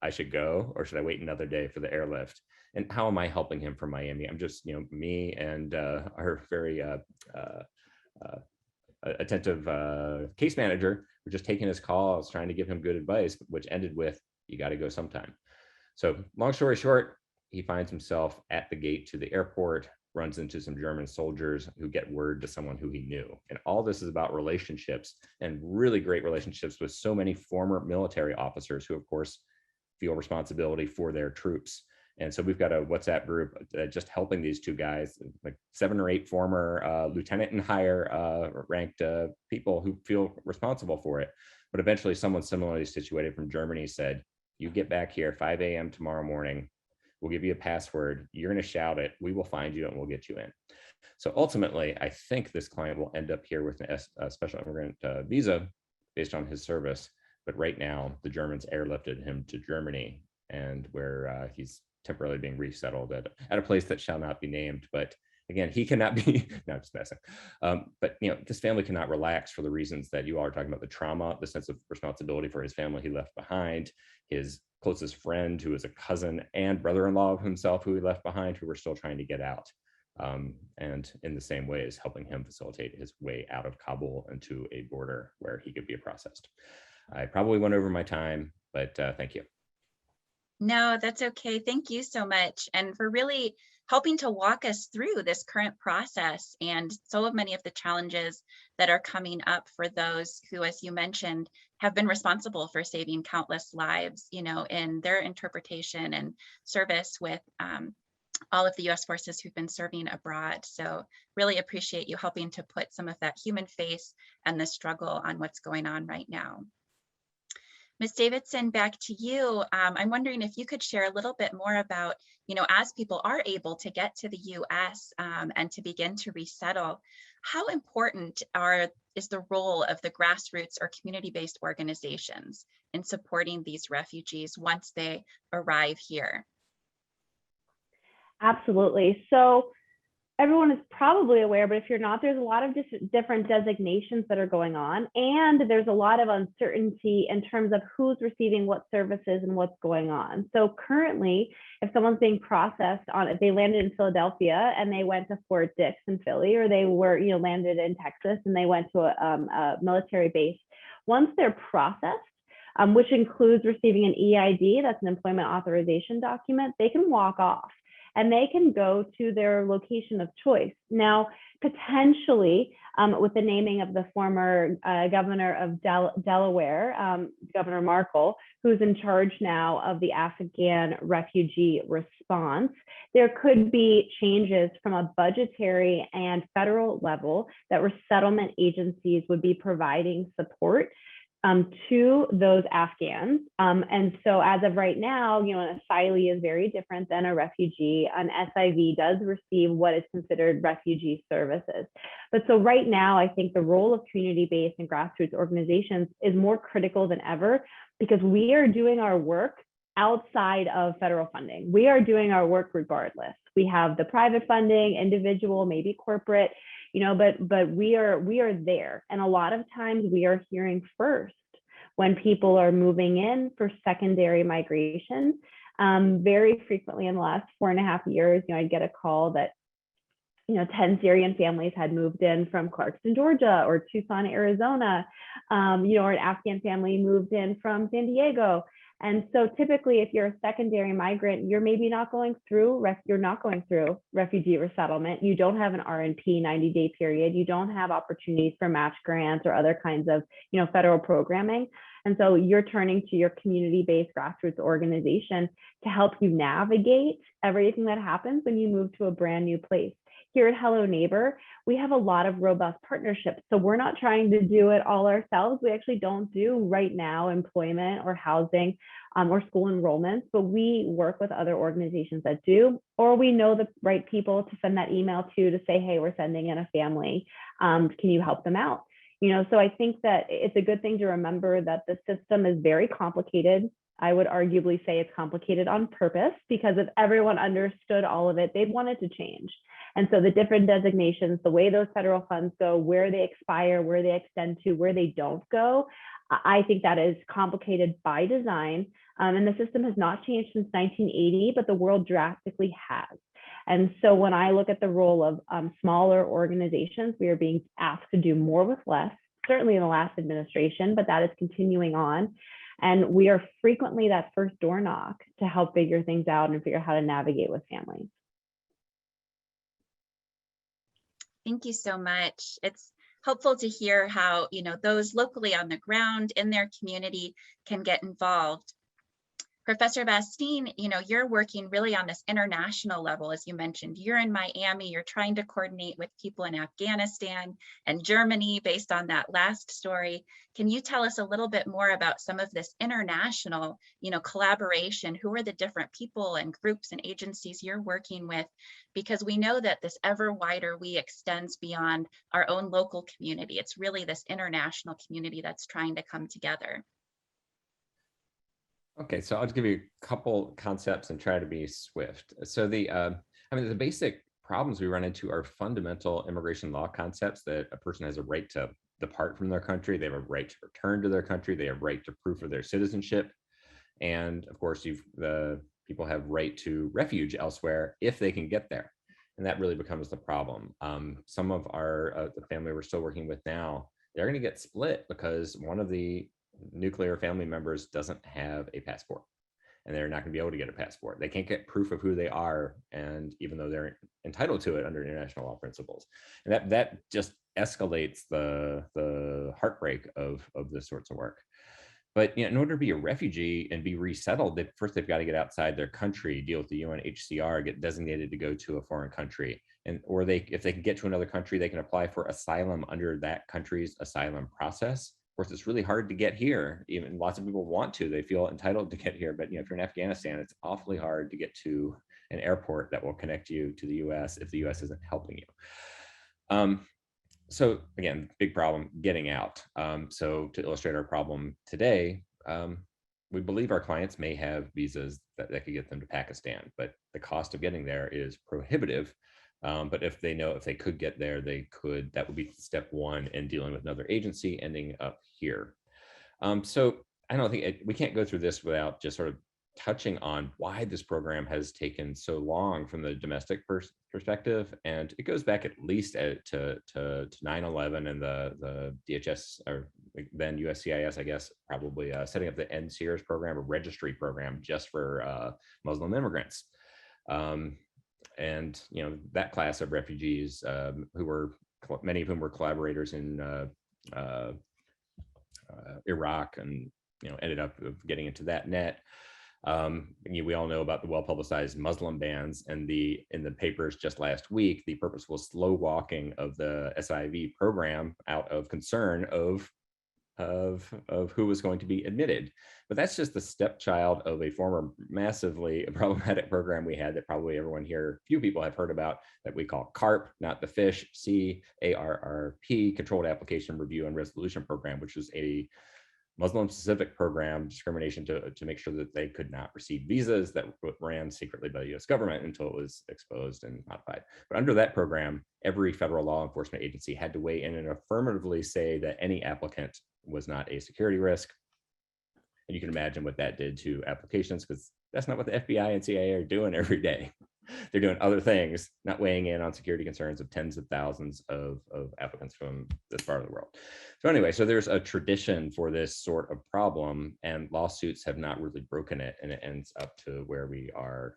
I should go, or should I wait another day for the airlift? And how am I helping him from Miami? I'm just, me and our very attentive case manager, we're just taking his calls, trying to give him good advice, which ended with, you got to go sometime. So long story short, he finds himself at the gate to the airport, runs into some German soldiers who get word to someone who he knew. And all this is about relationships, and really great relationships with so many former military officers who, of course, feel responsibility for their troops. And so we've got a WhatsApp group just helping these 2 guys, like 7 or 8 former lieutenant and higher ranked people who feel responsible for it. But eventually someone similarly situated from Germany said, you get back here 5 a.m. tomorrow morning, we'll give you a password, you're going to shout it, we will find you and we'll get you in. So ultimately, I think this client will end up here with a special immigrant visa based on his service. But right now, the Germans airlifted him to Germany, and where he's temporarily being resettled at a place that shall not be named. But again, he cannot be, no, just messing. But this family cannot relax for the reasons that you all are talking about: the trauma, the sense of responsibility for his family he left behind, his closest friend who is a cousin and brother-in-law of himself who he left behind, who we're still trying to get out. And in the same way is helping him facilitate his way out of Kabul into a border where he could be processed. I probably went over my time, but thank you. No, that's okay. Thank you so much. And for really helping to walk us through this current process and so many of the challenges that are coming up for those who, as you mentioned, have been responsible for saving countless lives, in their interpretation and service with all of the U.S. forces who've been serving abroad. So really appreciate you helping to put some of that human face and the struggle on what's going on right now. Ms. Davidson, back to you. I'm wondering if you could share a little bit more about, as people are able to get to the US and to begin to resettle, how important is the role of the grassroots or community-based organizations in supporting these refugees once they arrive here? Absolutely. So everyone is probably aware, but if you're not, there's a lot of different designations that are going on, and there's a lot of uncertainty in terms of who's receiving what services and what's going on. So currently, if someone's being processed if they landed in Philadelphia and they went to Fort Dix in Philly, or they were, landed in Texas and they went to a military base, once they're processed, which includes receiving an EID, that's an employment authorization document, they can walk off and they can go to their location of choice. Now, potentially, with the naming of the former governor of Delaware, Governor Markle, who's in charge now of the Afghan refugee response, there could be changes from a budgetary and federal level that resettlement agencies would be providing support to those Afghans. And so as of right now, an asylee is very different than a refugee. An SIV does receive what is considered refugee services. But so right now, I think the role of community-based and grassroots organizations is more critical than ever, because we are doing our work outside of federal funding. We are doing our work regardless. We have the private funding, individual, maybe corporate, but we are there. And a lot of times we are hearing first when people are moving in for secondary migration. Very frequently in the last 4.5 years, I'd get a call that 10 Syrian families had moved in from Clarkston, Georgia, or Tucson, Arizona, or an Afghan family moved in from San Diego. And so typically, if you're a secondary migrant, you're maybe not going through refugee resettlement. You don't have an RNP 90-day period. You don't have opportunities for match grants or other kinds of federal programming. And so you're turning to your community-based grassroots organization to help you navigate everything that happens when you move to a brand new place. Here at Hello Neighbor, we have a lot of robust partnerships. So we're not trying to do it all ourselves. We actually don't do right now employment or housing or school enrollments, but we work with other organizations that do, or we know the right people to send that email to say, hey, we're sending in a family. Can you help them out? So I think that it's a good thing to remember that the system is very complicated. I would arguably say it's complicated on purpose, because if everyone understood all of it, they'd want it to change. And so the different designations, the way those federal funds go, where they expire, where they extend to, where they don't go, I think that is complicated by design. And the system has not changed since 1980, but the world drastically has. And so when I look at the role of smaller organizations, we are being asked to do more with less, certainly in the last administration, but that is continuing on. And we are frequently that first door knock to help figure things out and figure out how to navigate with families. Thank you so much. It's helpful to hear how, those locally on the ground in their community can get involved. Professor Vastine, you're working really on this international level, as you mentioned. You're in Miami, you're trying to coordinate with people in Afghanistan and Germany based on that last story. Can you tell us a little bit more about some of this international, collaboration? Who are the different people and groups and agencies you're working with? Because we know that this ever wider we extends beyond our own local community. It's really this international community that's trying to come together. Okay, so I'll just give you a couple concepts and try to be swift. So the basic problems we run into are fundamental immigration law concepts, that a person has a right to depart from their country, they have a right to return to their country, they have right to proof of their citizenship, and of course, the people have right to refuge elsewhere if they can get there, and that really becomes the problem. Some of the family we're still working with now, they're going to get split because one of the nuclear family members doesn't have a passport, and they're not going to be able to get a passport. They can't get proof of who they are, and even though they're entitled to it under international law principles, and that just escalates the heartbreak of this sorts of work. But in order to be a refugee and be resettled, they've got to get outside their country, deal with the UNHCR, get designated to go to a foreign country, if they can get to another country, they can apply for asylum under that country's asylum process, course, it's really hard to get here. Even lots of people want to, they feel entitled to get here. But if you're in Afghanistan, it's awfully hard to get to an airport that will connect you to the US if the US isn't helping you. So again, big problem getting out. So to illustrate our problem today, we believe our clients may have visas that could get them to Pakistan, but the cost of getting there is prohibitive. But if they could get there, they could. That would be step one in dealing with another agency ending up here. So I don't think we can't go through this without just sort of touching on why this program has taken so long from the domestic perspective. And it goes back at least to 9/11 and the DHS, or then USCIS, I guess, probably setting up the NSEERS program, a registry program just for Muslim immigrants. And that class of refugees who were, many of whom were collaborators in Iraq, and ended up getting into that net. We all know about the well-publicized Muslim bans, and in the papers just last week, the purposeful slow walking of the SIV program out of concern of who was going to be admitted. But that's just the stepchild of a former massively problematic program we had that probably everyone here, few people have heard about, that we call CARP, not the fish, CARRP, Controlled Application Review and Resolution Program, which was a Muslim-specific program, discrimination to make sure that they could not receive visas that ran secretly by the US government until it was exposed and modified. But under that program, every federal law enforcement agency had to weigh in and affirmatively say that any applicant was not a security risk. And you can imagine what that did to applications, because that's not what the FBI and CIA are doing every day. They're doing other things, not weighing in on security concerns of tens of thousands of applicants from this part of the world. So anyway, so there's a tradition for this sort of problem, and lawsuits have not really broken it, and it ends up to where we are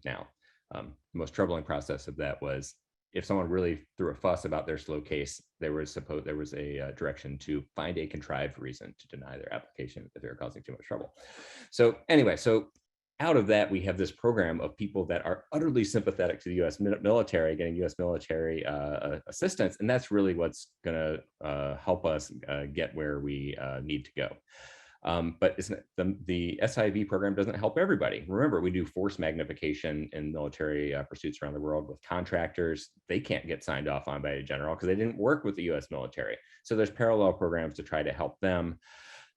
now. The most troubling process of that was, if someone really threw a fuss about their slow case, there was a direction to find a contrived reason to deny their application if they were causing too much trouble. So anyway, so out of that, we have this program of people that are utterly sympathetic to the US military, getting US military assistance, and that's really what's going to help us get where we need to go. But the SIV program doesn't help everybody. Remember, we do force magnification in military pursuits around the world with contractors. They can't get signed off on by a general because they didn't work with the US military. So there's parallel programs to try to help them.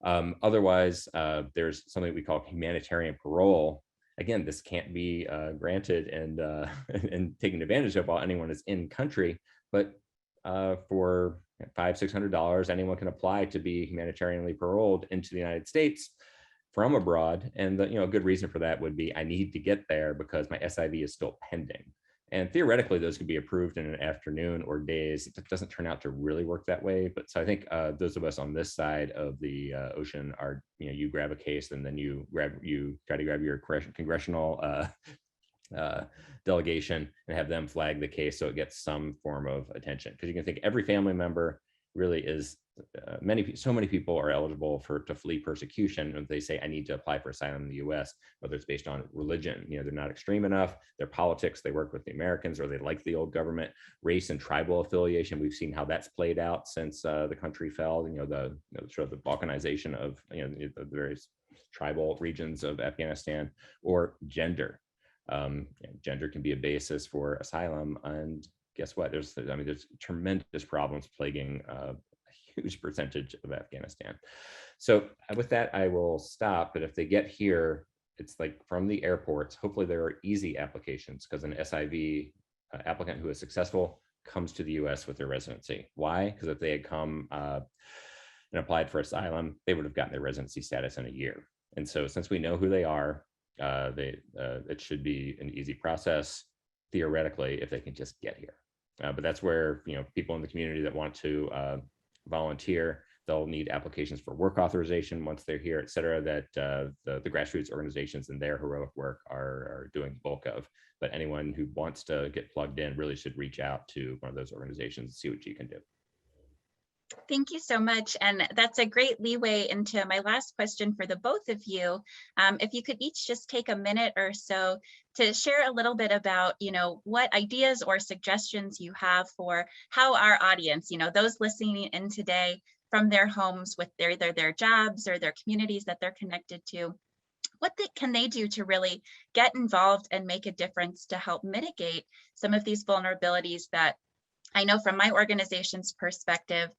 Otherwise, there's something we call humanitarian parole. Again, this can't be granted and taken advantage of while anyone is in country, but for $500-600, anyone can apply to be humanitarianly paroled into the United States from abroad. And a good reason for that would be, I need to get there because my SIV is still pending. And theoretically, those could be approved in an afternoon or days. It doesn't turn out to really work that way. But so I think those of us on this side of the ocean are, you grab a case and then you try to grab your congressional delegation and have them flag the case so it gets some form of attention. Because you can think every family member really is, so many people are eligible to flee persecution, and they say, I need to apply for asylum in the US, whether it's based on religion, they're not extreme enough, their politics, they work with the Americans, or they like the old government, race and tribal affiliation. We've seen how that's played out since the country fell, the sort of the balkanization of the various tribal regions of Afghanistan, or gender. Gender can be a basis for asylum, and guess what? There's tremendous problems plaguing a huge percentage of Afghanistan. So with that, I will stop. But if they get here, it's like from the airports, hopefully there are easy applications, because an SIV applicant who is successful comes to the US with their residency. Why? Because if they had come and applied for asylum, they would have gotten their residency status in a year. And so since we know who they are, it should be an easy process, theoretically, if they can just get here. But that's where people in the community that want to volunteer, they'll need applications for work authorization once they're here, et cetera, that the grassroots organizations and their heroic work are doing the bulk of. But anyone who wants to get plugged in really should reach out to one of those organizations and see what you can do. Thank you so much. And that's a great leeway into my last question for the both of you. If you could each just take a minute or so to share a little bit about, what ideas or suggestions you have for how our audience, those listening in today, from their homes with either their jobs or their communities that they're connected to. What can they do to really get involved and make a difference to help mitigate some of these vulnerabilities that I know from my organization's perspective,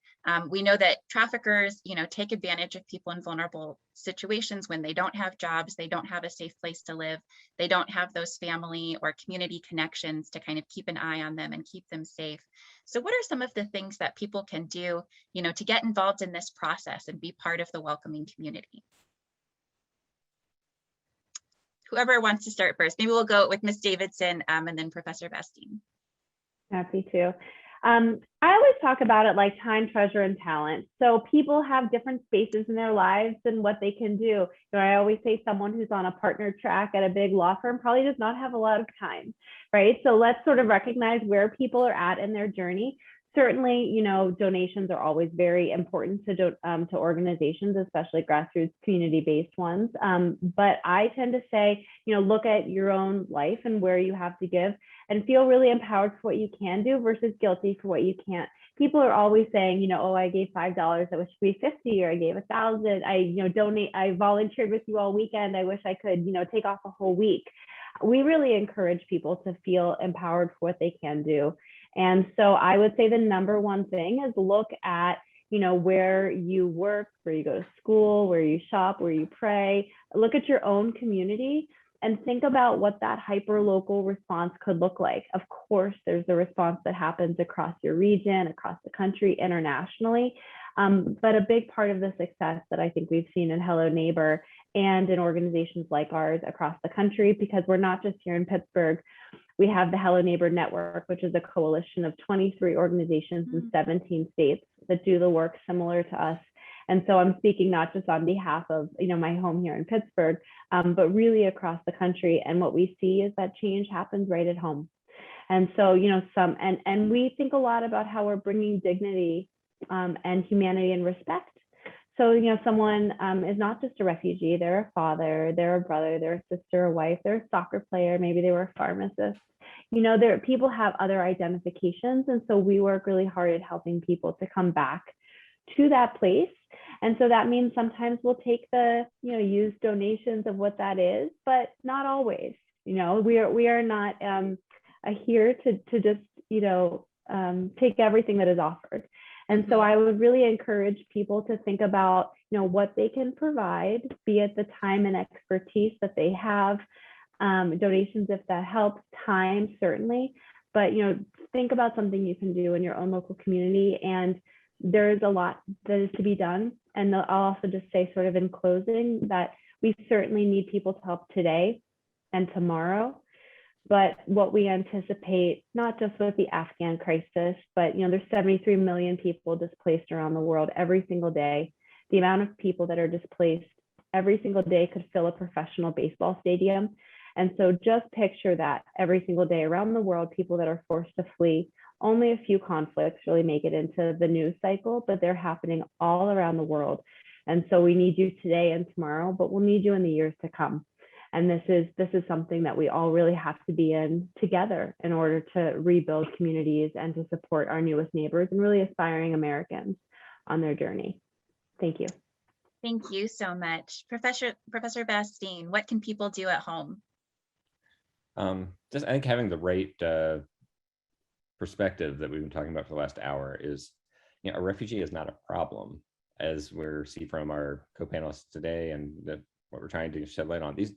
we know that traffickers, take advantage of people in vulnerable situations when they don't have jobs, they don't have a safe place to live, they don't have those family or community connections to kind of keep an eye on them and keep them safe. So what are some of the things that people can do, to get involved in this process and be part of the welcoming community? Whoever wants to start first, maybe we'll go with Ms. Davidson and then Professor Vastine. Happy to. I always talk about it like time, treasure, and talent. So people have different spaces in their lives and what they can do. I always say someone who's on a partner track at a big law firm probably does not have a lot of time, right? So let's sort of recognize where people are at in their journey. Certainly, donations are always very important to organizations, especially grassroots community-based ones. But I tend to say, look at your own life and where you have to give and feel really empowered for what you can do versus guilty for what you can't. People are always saying, oh, I gave $5, I wish it could be 50, or I gave 1,000. I volunteered with you all weekend. I wish I could, take off a whole week. We really encourage people to feel empowered for what they can do. And so I would say the number one thing is look at, where you work, where you go to school, where you shop, where you pray. Look at your own community and think about what that hyper-local response could look like. Of course, there's a response that happens across your region, across the country, internationally. But a big part of the success that I think we've seen in Hello Neighbor and in organizations like ours across the country, because we're not just here in Pittsburgh, we have the Hello Neighbor Network, which is a coalition of 23 organizations in 17 states that do the work similar to us. And so I'm speaking not just on behalf of my home here in Pittsburgh, but really across the country. And what we see is that change happens right at home. And so, and we think a lot about how we're bringing dignity and humanity and respect. So, someone is not just a refugee, they're a father, they're a brother, they're a sister, a wife, they're a soccer player, maybe they were a pharmacist. People have other identifications. And so we work really hard at helping people to come back to that place. And so that means sometimes we'll take the, use donations of what that is, but not always. We are not here to just, take everything that is offered. And so I would really encourage people to think about, what they can provide, be it the time and expertise that they have, donations if that helps, time certainly, but think about something you can do in your own local community. And there is a lot that is to be done. And I'll also just say sort of in closing that we certainly need people to help today and tomorrow. But what we anticipate, not just with the Afghan crisis, but there's 73 million people displaced around the world every single day. The amount of people that are displaced every single day could fill a professional baseball stadium. And so just picture that every single day around the world, people that are forced to flee. Only a few conflicts really make it into the news cycle, but they're happening all around the world. And so we need you today and tomorrow, but we'll need you in the years to come. And this is something that we all really have to be in together in order to rebuild communities and to support our newest neighbors and really aspiring Americans on their journey. Thank you. Thank you so much. Professor Vastine, what can people do at home? I think having the right perspective that we've been talking about for the last hour is, a refugee is not a problem, as we're see from our co-panelists today and what we're trying to shed light on. These,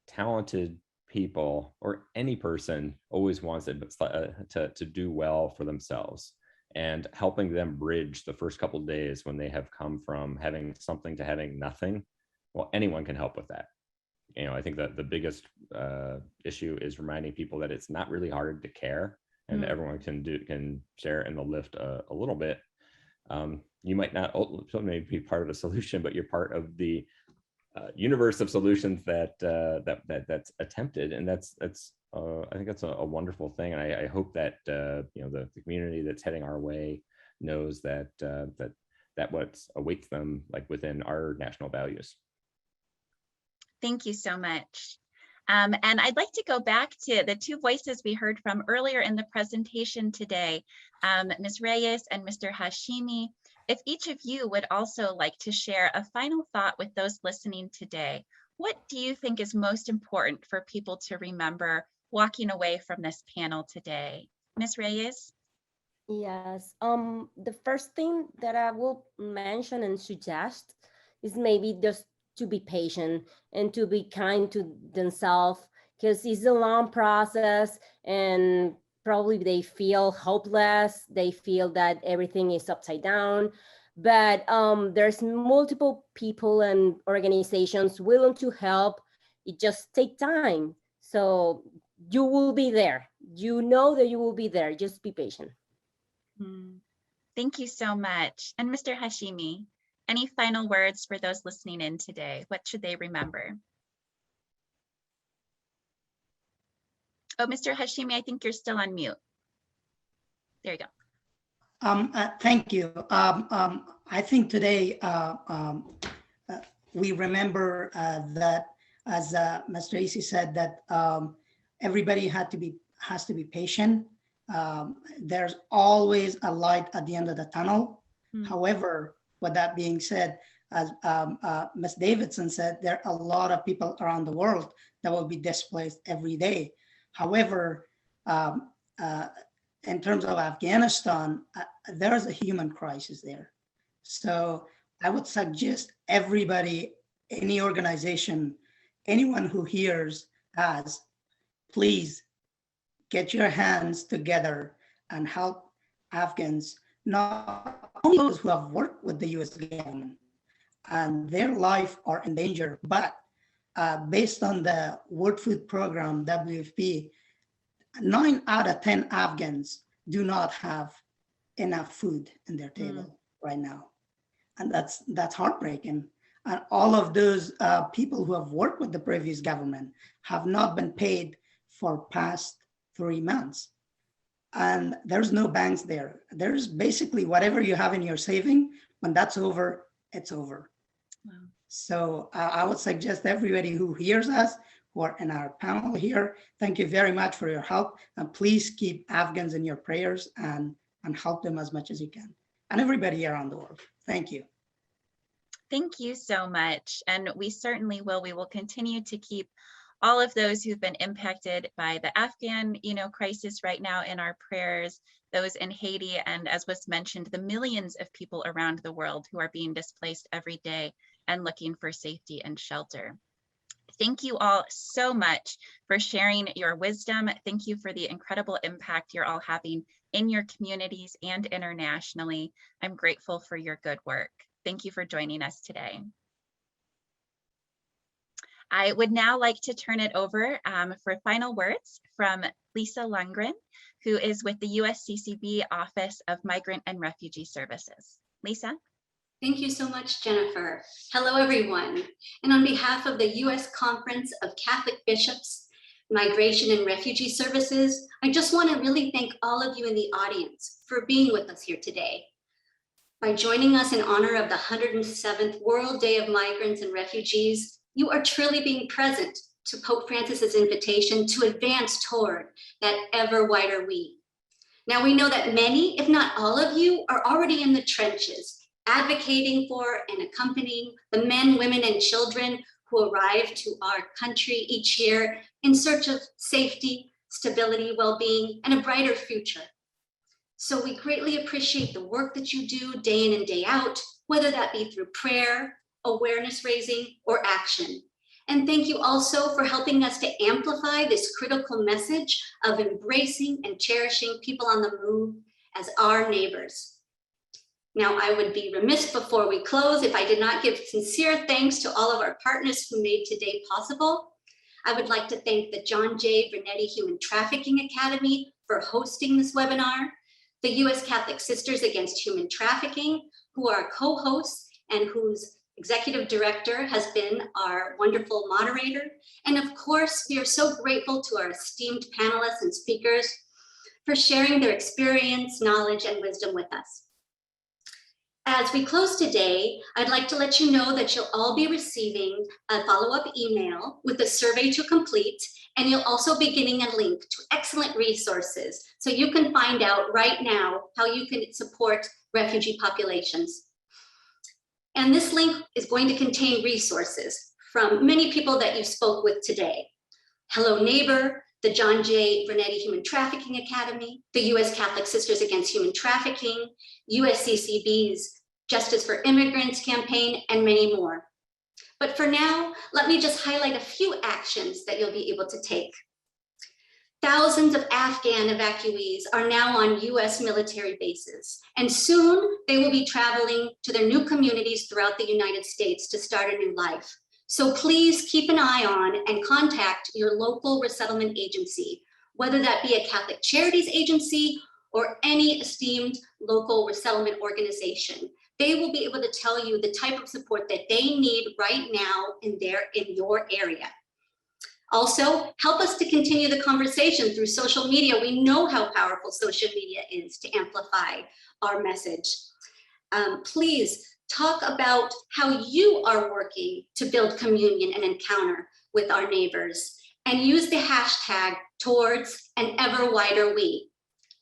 talented people or any person always wants to do well for themselves, and helping them bridge the first couple of days when they have come from having something to having nothing. Well, anyone can help with that. I think that the biggest issue is reminding people that it's not really hard to care, and everyone can share in the lift a little bit. You might not ultimately be part of the solution, but you're part of the universe of solutions that's attempted, and that's I think that's a wonderful thing, and I hope that the community that's heading our way knows that what awaits them within our national values. Thank you so much. And I'd like to go back to the two voices we heard from earlier in the presentation today, Ms. Reyes and Mr. Hashimi. If each of you would also like to share a final thought with those listening today, what do you think is most important for people to remember walking away from this panel today? Ms. Reyes? Yes, the first thing that I will mention and suggest is maybe just to be patient and to be kind to themselves, because it's a long process and probably they feel hopeless. They feel that everything is upside down, but there's multiple people and organizations willing to help. It just takes time. So you will be there. You know that you will be there. Just be patient. Thank you so much. And Mr. Hashimi, any final words for those listening in today? What should they remember? Oh, Mr. Hashimi, I think you're still on mute. There you go. Thank you. I think today we remember that, as Ms. Tracy said, that everybody has to be patient. There's always a light at the end of the tunnel. However, with that being said, as Ms. Davidson said, there are a lot of people around the world that will be displaced every day. However, in terms of Afghanistan, there is a human crisis there. So I would suggest everybody, any organization, anyone who hears us, please get your hands together and help Afghans, not only those who have worked with the US government and their life are in danger, but based on the World Food Program, WFP, 9 out of 10 Afghans do not have enough food in their table right now. And that's heartbreaking. And all of those people who have worked with the previous government have not been paid for past 3 months. And there's no banks there. There's basically whatever you have in your saving, when that's over, it's over. Wow. So I would suggest everybody who hears us, who are in our panel here, thank you very much for your help. And please keep Afghans in your prayers and help them as much as you can. And everybody around the world. Thank you. Thank you so much. And we certainly will. We will continue to keep all of those who've been impacted by the Afghan, crisis right now in our prayers, those in Haiti, and as was mentioned, the millions of people around the world who are being displaced every day and looking for safety and shelter. Thank you all so much for sharing your wisdom. Thank you for the incredible impact you're all having in your communities and internationally. I'm grateful for your good work. Thank you for joining us today. I would now like to turn it over for final words from Lisa Lundgren, who is with the USCCB Office of Migrant and Refugee Services. Lisa? Thank you so much, Jennifer. Hello, everyone. And on behalf of the U.S. Conference of Catholic Bishops, Migration and Refugee Services, I just want to really thank all of you in the audience for being with us here today. By joining us in honor of the 107th World Day of Migrants and Refugees, you are truly being present to Pope Francis's invitation to advance toward that ever wider we. Now we know that many, if not all of you, are already in the trenches, advocating for and accompanying the men, women, and children who arrive to our country each year in search of safety, stability, well-being, and a brighter future. So we greatly appreciate the work that you do day in and day out, whether that be through prayer, awareness raising, or action. And thank you also for helping us to amplify this critical message of embracing and cherishing people on the move as our neighbors. Now, I would be remiss before we close if I did not give sincere thanks to all of our partners who made today possible. I would like to thank the John J. Brunetti Human Trafficking Academy for hosting this webinar, the U.S. Catholic Sisters Against Human Trafficking, who are co-hosts and whose executive director has been our wonderful moderator. And of course, we are so grateful to our esteemed panelists and speakers for sharing their experience, knowledge, and wisdom with us. As we close today, I'd like to let you know that you'll all be receiving a follow-up email with a survey to complete, and you'll also be getting a link to excellent resources so you can find out right now how you can support refugee populations. And this link is going to contain resources from many people that you spoke with today. Hello Neighbor, the John J. Brunetti Human Trafficking Academy, the U.S. Catholic Sisters Against Human Trafficking, USCCB's Justice for Immigrants campaign, and many more. But for now, let me just highlight a few actions that you'll be able to take. Thousands of Afghan evacuees are now on US military bases, and soon they will be traveling to their new communities throughout the United States to start a new life. So please keep an eye on and contact your local resettlement agency, whether that be a Catholic Charities agency or any esteemed local resettlement organization. They will be able to tell you the type of support that they need right now in your area. Also, help us to continue the conversation through social media. We know how powerful social media is to amplify our message. Please talk about how you are working to build communion and encounter with our neighbors, and use the hashtag towards an ever wider we.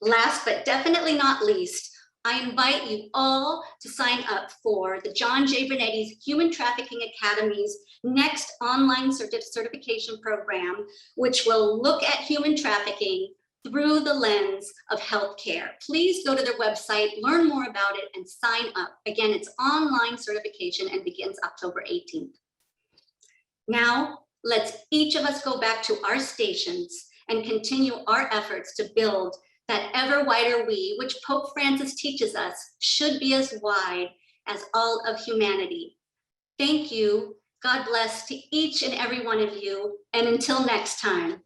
Last but definitely not least, I invite you all to sign up for the John J. Brunetti's Human Trafficking Academy's next online certification program, which will look at human trafficking through the lens of healthcare. Please go to their website, learn more about it, and sign up. Again, it's online certification and begins October 18th. Now, let's each of us go back to our stations and continue our efforts to build that ever wider we, which Pope Francis teaches us should be as wide as all of humanity. Thank you. God bless to each and every one of you. And until next time.